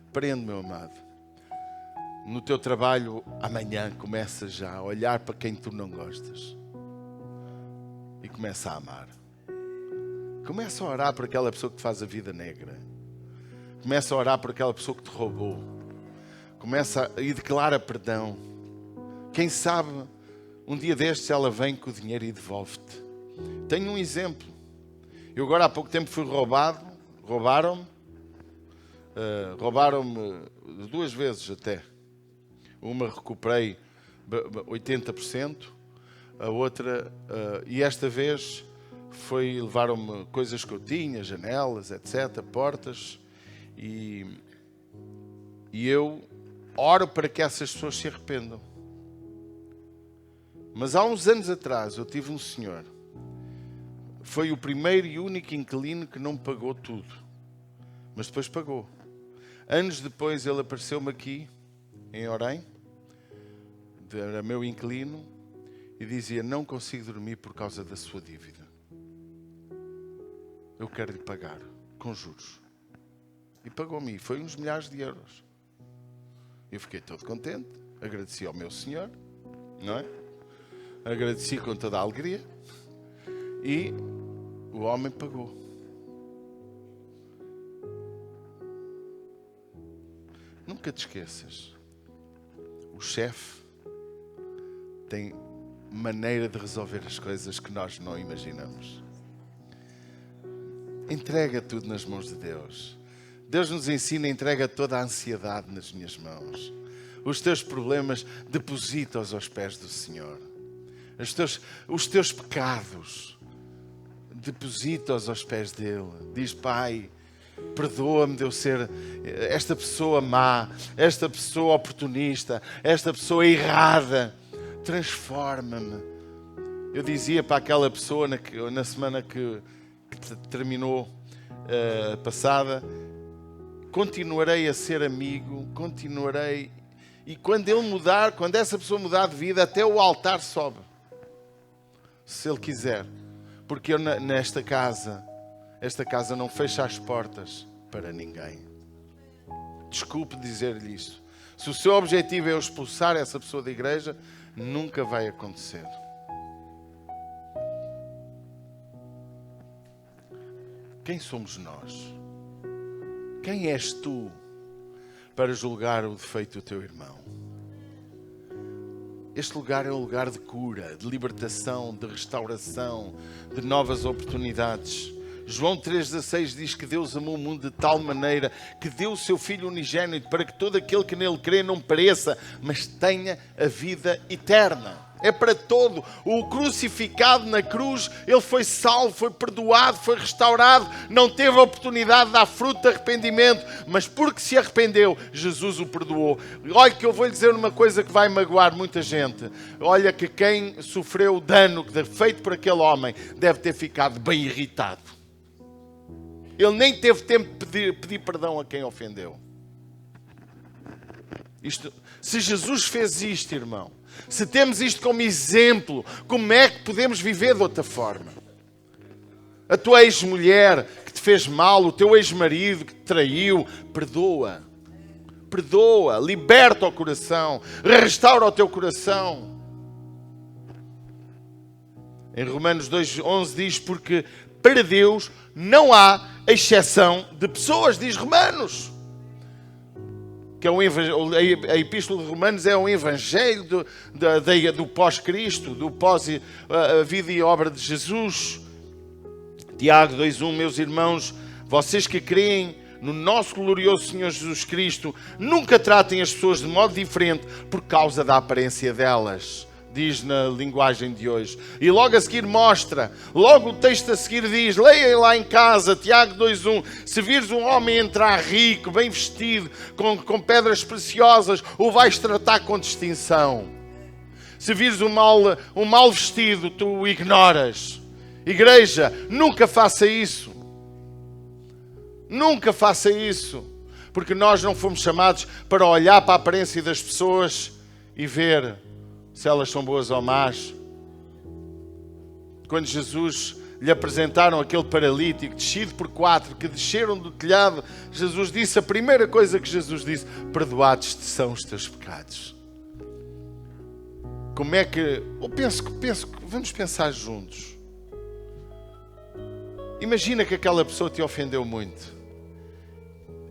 Speaker 1: Aprende, meu amado. No teu trabalho, amanhã, começa já a olhar para quem tu não gostas. E começa a amar. Começa a orar por aquela pessoa que te faz a vida negra. Começa a orar por aquela pessoa que te roubou. Começa e declara perdão. Quem sabe, um dia destes ela vem com o dinheiro e devolve-te. Tenho um exemplo. Eu agora há pouco tempo fui roubado. Roubaram-me 2 vezes até. Uma recuperei 80%. A outra, e esta vez levaram-me coisas que eu tinha, janelas, etc., portas. E eu oro para que essas pessoas se arrependam. Mas há uns anos atrás eu tive um senhor, foi o primeiro e único inquilino que não me pagou tudo, mas depois pagou. Anos depois ele apareceu-me aqui em Orem, era meu inquilino, e dizia: não consigo dormir por causa da sua dívida, eu quero lhe pagar com juros. E pagou-me, foi uns milhares de euros. Eu fiquei todo contente, agradeci ao meu senhor, não é? Agradeci com toda a alegria. E o homem pagou. Nunca te esqueças, o chefe tem maneira de resolver as coisas que nós não imaginamos. Entrega tudo nas mãos de Deus. Deus nos ensina: entrega toda a ansiedade nas minhas mãos. Os teus problemas, deposita-os aos pés do Senhor. Os teus pecados, deposita-os aos pés dele. Diz: Pai, perdoa-me de eu ser esta pessoa má, esta pessoa oportunista, esta pessoa errada. Transforma-me. Eu dizia para aquela pessoa na semana que terminou passada: continuarei a ser amigo, continuarei. E quando essa pessoa mudar de vida, até o altar sobe, se ele quiser. Porque eu esta casa não fecha as portas para ninguém. Desculpe dizer-lhe isso. Se o seu objetivo é eu expulsar essa pessoa da igreja, nunca vai acontecer. Quem somos nós? Quem és tu para julgar o defeito do teu irmão? Este lugar é um lugar de cura, de libertação, de restauração, de novas oportunidades. João 3,16 diz que Deus amou o mundo de tal maneira que deu o seu Filho unigênito para que todo aquele que nele crê não pereça, mas tenha a vida eterna. É para todo. O crucificado na cruz, ele foi salvo, foi perdoado, foi restaurado, não teve a oportunidade de dar fruto de arrependimento, mas porque se arrependeu, Jesus o perdoou. Olha que eu vou lhe dizer uma coisa que vai magoar muita gente. Olha que quem sofreu o dano feito por aquele homem deve ter ficado bem irritado. Ele nem teve tempo de pedir perdão a quem ofendeu. Se Jesus fez isto, irmão, se temos isto como exemplo, como é que podemos viver de outra forma? A tua ex-mulher que te fez mal, o teu ex-marido que te traiu, perdoa. Perdoa, liberta o coração, restaura o teu coração. Em Romanos 2,11 diz: porque para Deus não há exceção de pessoas, diz Romanos. Que é a Epístola de Romanos é um evangelho do pós-Cristo, do pós-vida e obra de Jesus. Tiago 2,1: meus irmãos, vocês que creem no nosso glorioso Senhor Jesus Cristo, nunca tratem as pessoas de modo diferente por causa da aparência delas. Diz na linguagem de hoje. E logo a seguir mostra, logo o texto a seguir diz, leia lá em casa, Tiago 2,1, se vires um homem entrar rico, bem vestido, com pedras preciosas, o vais tratar com distinção. Se vires um mal vestido, tu o ignoras. Igreja, nunca faça isso. Nunca faça isso. Porque nós não fomos chamados para olhar para a aparência das pessoas e ver se elas são boas ou más. Quando Jesus lhe apresentaram aquele paralítico descido por 4 que desceram do telhado, Jesus disse, a primeira coisa que Jesus disse: perdoados são os teus pecados. Como é que... Eu penso, vamos pensar juntos. Imagina que aquela pessoa te ofendeu muito.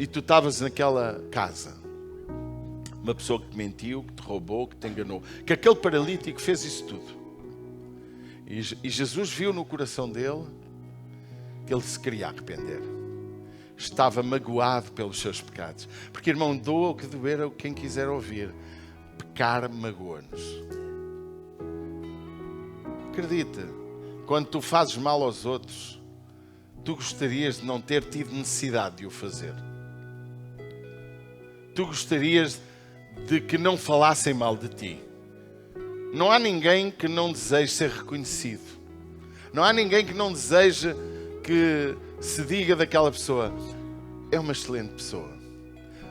Speaker 1: e tu estavas naquela casa. Uma pessoa que te mentiu, que te roubou, que te enganou. Que aquele paralítico fez isso tudo. E Jesus viu no coração dele que ele se queria arrepender. Estava magoado pelos seus pecados. Porque, irmão, doa o que doer a quem quiser ouvir. Pecar magoa-nos. Acredita, quando tu fazes mal aos outros, tu gostarias de não ter tido necessidade de o fazer. Tu gostarias de que não falassem mal de ti. Não há ninguém que não deseje ser reconhecido. Não há ninguém que não deseje que se diga daquela pessoa: é uma excelente pessoa.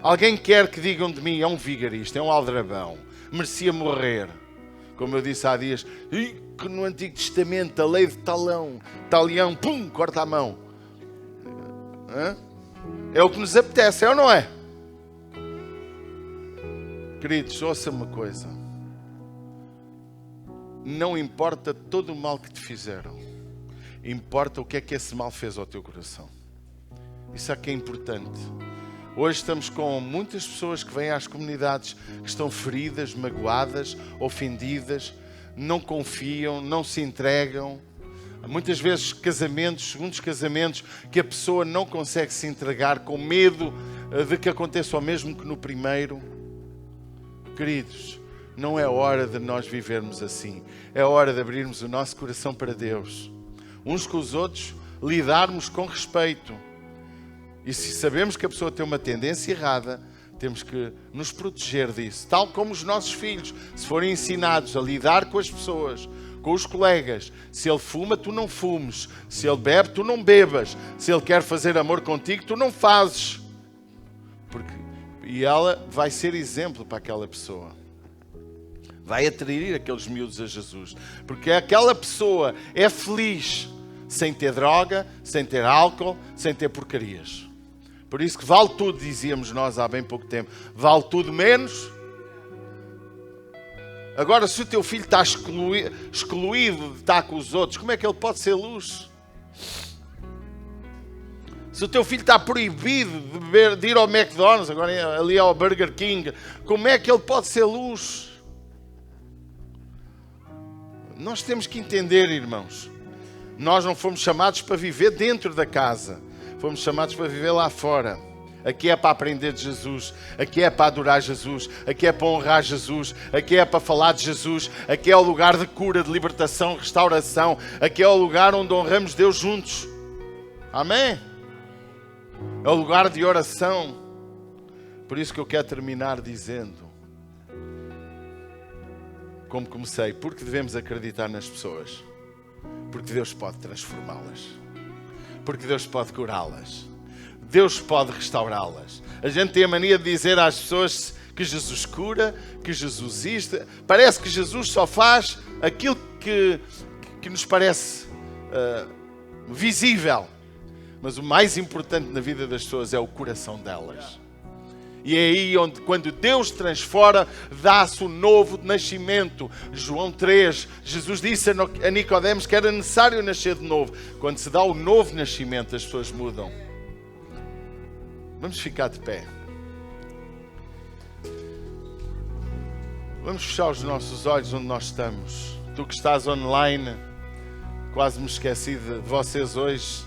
Speaker 1: Alguém quer que digam de mim: é um vigarista, é um aldrabão, merecia morrer. Como eu disse há dias, que no Antigo Testamento a lei de talião, pum, corta a mão. É o que nos apetece, é ou não é? Queridos, ouça uma coisa. Não importa todo o mal que te fizeram. Importa o que é que esse mal fez ao teu coração. Isso é que é importante. Hoje estamos com muitas pessoas que vêm às comunidades que estão feridas, magoadas, ofendidas, não confiam, não se entregam. Muitas vezes casamentos, segundos casamentos, que a pessoa não consegue se entregar com medo de que aconteça o mesmo que no primeiro. Queridos, não é hora de nós vivermos assim. É hora de abrirmos o nosso coração para Deus. Uns com os outros, lidarmos com respeito. E se sabemos que a pessoa tem uma tendência errada, temos que nos proteger disso. Tal como os nossos filhos, se forem ensinados a lidar com as pessoas, com os colegas. Se ele fuma, tu não fumes. Se ele bebe, tu não bebas. Se ele quer fazer amor contigo, tu não fazes. E ela vai ser exemplo para aquela pessoa. Vai atrair aqueles miúdos a Jesus. Porque aquela pessoa é feliz sem ter droga, sem ter álcool, sem ter porcarias. Por isso que vale tudo, dizíamos nós há bem pouco tempo. Vale tudo menos. Agora, se o teu filho está excluído de estar com os outros, como é que ele pode ser luz? Se o teu filho está proibido de ir ao McDonald's, agora ali ao Burger King, como é que ele pode ser luz? Nós temos que entender, irmãos. Nós não fomos chamados para viver dentro da casa. Fomos chamados para viver lá fora. Aqui é para aprender de Jesus. Aqui é para adorar Jesus. Aqui é para honrar Jesus. Aqui é para falar de Jesus. Aqui é o lugar de cura, de libertação, restauração. Aqui é o lugar onde honramos Deus juntos. Amém? É o lugar de oração. Por isso que eu quero terminar dizendo, como comecei, porque devemos acreditar nas pessoas. Porque Deus pode transformá-las. Porque Deus pode curá-las. Deus pode restaurá-las. A gente tem a mania de dizer às pessoas que Jesus cura, que Jesus isto. Parece que Jesus só faz aquilo que nos parece visível. Mas o mais importante na vida das pessoas é o coração delas. E é aí onde, quando Deus transforma, dá-se o novo nascimento. João 3, Jesus disse a Nicodemos que era necessário nascer de novo. Quando se dá o novo nascimento, as pessoas mudam. Vamos ficar de pé. Vamos fechar os nossos olhos onde nós estamos. Tu que estás online, quase me esqueci de vocês hoje.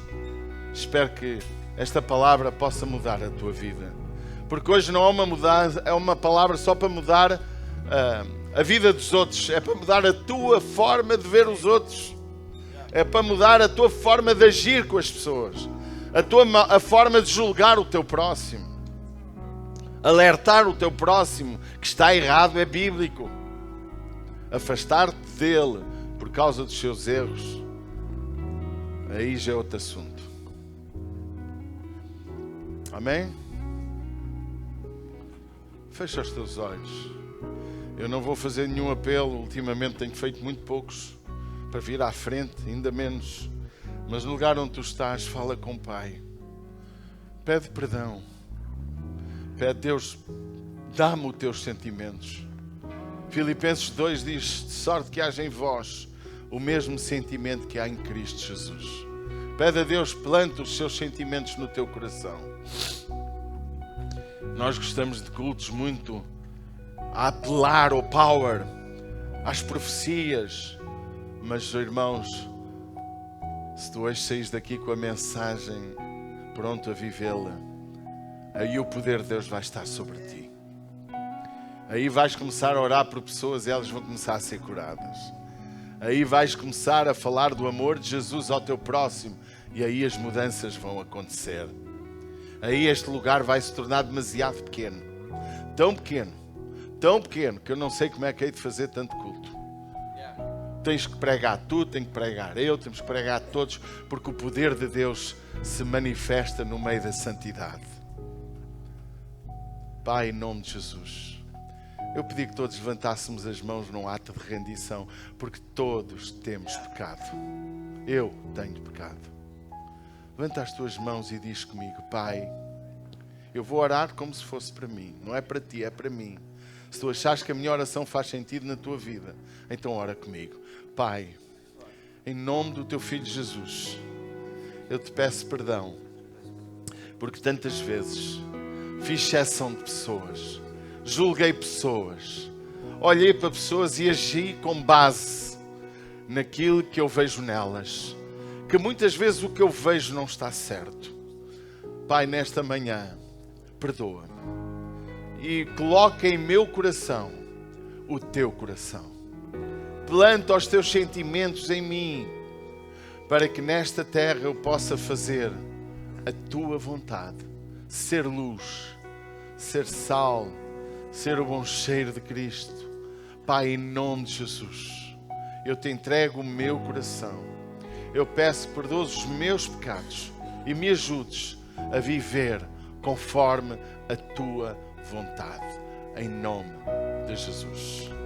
Speaker 1: Espero que esta palavra possa mudar a tua vida. Porque hoje não é uma mudança, é uma palavra só para mudar a vida dos outros. É para mudar a tua forma de ver os outros. É para mudar a tua forma de agir com as pessoas. A forma de julgar o teu próximo. Alertar o teu próximo que está errado é bíblico. Afastar-te dele por causa dos seus erros, aí já é outro assunto. Amém? Fecha os teus olhos. Eu não vou fazer nenhum apelo. Ultimamente tenho feito muito poucos para vir à frente, ainda menos. Mas no lugar onde tu estás, fala com o Pai. Pede perdão. Pede, Deus, dá-me os teus sentimentos. Filipenses 2 diz, de sorte que haja em vós o mesmo sentimento que há em Cristo Jesus. Pede a Deus, planta os seus sentimentos no teu coração. Nós gostamos de cultos muito a apelar ao power, às profecias. Mas, irmãos, se tu hoje saís daqui com a mensagem pronto a vivê-la, aí o poder de Deus vai estar sobre ti. Aí vais começar a orar por pessoas e elas vão começar a ser curadas. Aí vais começar a falar do amor de Jesus ao teu próximo e aí as mudanças vão acontecer. Aí este lugar vai se tornar demasiado pequeno. Tão pequeno, que eu não sei como é que hei de fazer tanto culto. Tens que pregar tu, tenho que pregar eu, temos que pregar todos, porque o poder de Deus se manifesta no meio da santidade. Pai, em nome de Jesus, eu pedi que todos levantássemos as mãos num ato de rendição, porque todos temos pecado. Eu tenho pecado. Levanta as tuas mãos e diz comigo: Pai, eu vou orar como se fosse para mim. Não é para ti, é para mim. Se tu achares que a minha oração faz sentido na tua vida, então ora comigo. Pai, em nome do teu Filho Jesus, eu te peço perdão, porque tantas vezes fiz exceção de pessoas, julguei pessoas, olhei para pessoas e agi com base naquilo que eu vejo nelas, que muitas vezes o que eu vejo não está certo. Pai, nesta manhã, perdoa-me e coloca em meu coração o teu coração. Planta os teus sentimentos em mim, para que nesta terra eu possa fazer a tua vontade, ser luz, ser sal, ser o bom cheiro de Cristo. Pai, em nome de Jesus, eu te entrego o meu coração. Eu peço que perdoes os meus pecados e me ajudes a viver conforme a tua vontade. Em nome de Jesus.